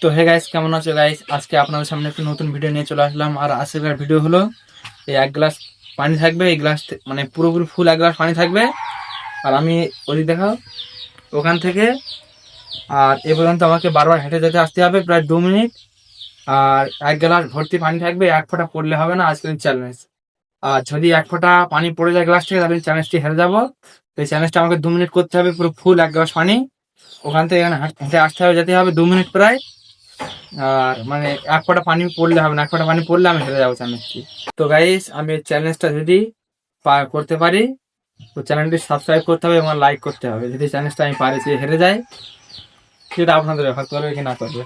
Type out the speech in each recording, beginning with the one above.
তো hey guys, কেমন আছো গাইস? আজকে আপনাদের সামনে একটা নতুন ভিডিও নিয়ে চলে আসলাম। আর আজকের ভিডিও হলো এই এক গ্লাস পানি থাকবে, এই গ্লাস মানে পুরোপুরি ফুল এক গ্লাস পানি থাকবে। আর আমি ওদিক দেখাও ওখান থেকে আর এ পর্যন্ত আমাকে বারবার হেঁটে যেতে আসতে হবে প্রায় 2 মিনিট। আর এক গ্লাস ভর্তি পানি থাকবে, এক ফোঁটা পড়লে হবে না আজকের চ্যালেঞ্জ। আর যদি এক ফোঁটা পানি পড়ে যায় গ্লাস থেকে তাহলে চ্যালেঞ্জটি হেরে যাবো। তো এই চ্যালেঞ্জটা আমাকে 2 মিনিট করতে হবে, পুরো ফুল এক গ্লাস পানি ওখান থেকে এখানে হেঁটে আসতে হবে, যেতে হবে 2 মিনিট প্রায়। আর মানে এক ফোঁটা পানি পড়লে হবে না, এক ফোঁটা পানি পড়লে আমি হেরে যাবো চ্যালেঞ্জটি। তো গাইস, আমি চ্যালেঞ্জটা যদি করতে পারি তো চ্যানেলটি সাবস্ক্রাইব করতে হবে এবং লাইক করতে হবে। যদি চ্যালেঞ্জটা আমি পারি যে হেরে যাই, সেটা আপনাদের ব্যাপার, করবে কি না করবে।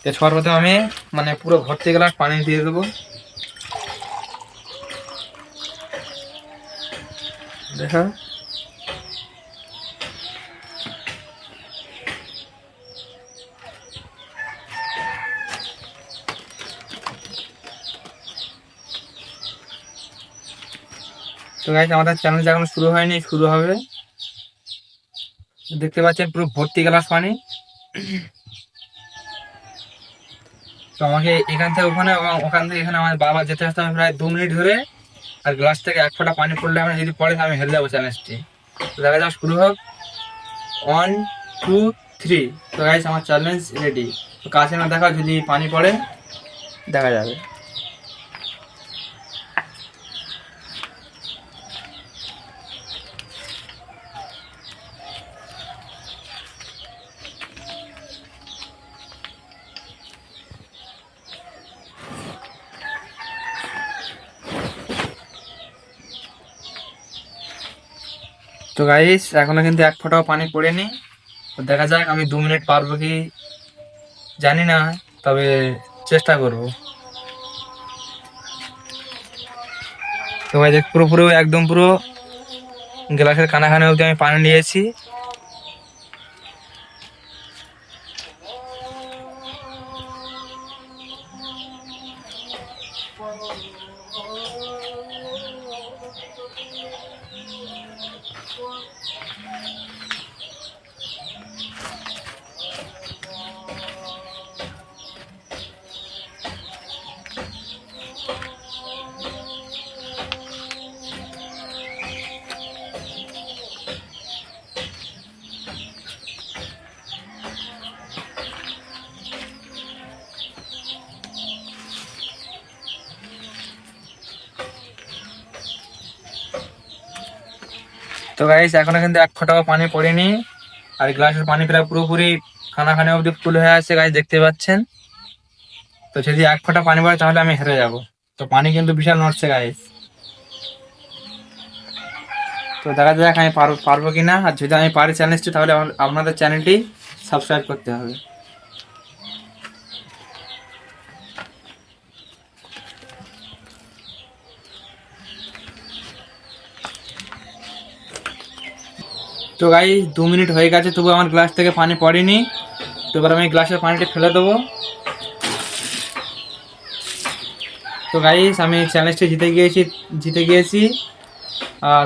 তো সর্বপ্রথম আমি মানে পুরো ভর্তি গ্লাস পানি দিয়ে দেবো। দেখা তো গাইস, আমাদের চ্যালেঞ্জ এখন শুরু হয়নি, শুরু হবে। দেখতে পাচ্ছেন পুরো ভর্তি গ্লাস পানি। তো আমাকে এখান থেকে ওখানে এবং ওখান থেকে এখানে আমার বাবা যেতে আসতে হবে প্রায় 2 মিনিট ধরে। আর গ্লাস থেকে এক ফোঁটা পানি পড়লে আমি যদি পড়ে আমি হেরে যাবো চ্যালেঞ্জটি। তো দেখা যাক, শুরু হোক। 1 2 3। তো গাইস, আমার চ্যালেঞ্জ রেডি। তো কাছে না দেখা, যদি পানি পড়ে দেখা যাবে। তো গাইস, এখনো কিন্তু এক ফোঁটাও পানি পড়েনি। তো দেখা যাক আমি 2 মিনিট পারবো কি জানি না, তবে চেষ্টা করব। তো ভাই দেখ, পুরো একদম পুরো গ্লাসের কানাখানে অবধি আমি পানি নিয়েছি। তো গাইস, এখনো কিন্তু এক ফোঁটাও পানি পড়েনি। আর গ্লাসের পানি প্রায় পুরোপুরি খানাখানে অবধি ফুল হয়ে আছে গাইস, দেখতে পাচ্ছেন। তো যদি এক ফোঁটা পানি পড়ে তাহলে আমি হেরে যাব। তো পানি কিন্তু বিশাল নড়ছে গাইস। তো দেখা যাক আমি পারবো কিনা। আর যদি আমি পারি চ্যালেঞ্জটি, তাহলে আপনাদের চ্যানেলটি সাবস্ক্রাইব করতে হবে। তো গাইস, 2 মিনিট হয়ে গেছে, তবু আমার গ্লাস থেকে পানি পড়েনি। তো এবার আমি গ্লাসের পানিটা ফেলে দেবো। তো গাইস, আমি চ্যালেঞ্জটি জিতে গিয়েছি।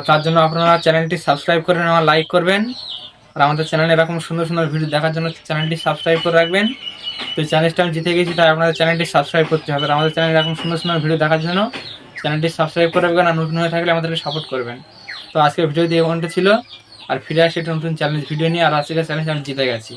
তার জন্য আপনারা চ্যানেলটি সাবস্ক্রাইব করবেন, আমার লাইক করবেন। আর আমাদের চ্যানেলে এরকম সুন্দর সুন্দর ভিডিও দেখার জন্য চ্যানেলটি সাবস্ক্রাইব করে রাখবেন। তো চ্যালেঞ্জটা আমি জিতে গেছি, তাই আপনাদের চ্যানেলটি সাবস্ক্রাইব করতে হবে। আর আমাদের চ্যানেলে এরকম সুন্দর সুন্দর ভিডিও দেখার জন্য চ্যানেলটি সাবস্ক্রাইব করে রাখবেন। আর নতুন হয়ে থাকলে আমাদেরকে সাপোর্ট করবেন। তো আজকের ভিডিও দিয়ে ঘন্টা ছিল। আর ফিরে আসি একটা নতুন চ্যালেঞ্জ ভিডিও নিয়ে। আর আজকের চ্যালেঞ্জ আমি জিতে গেছি।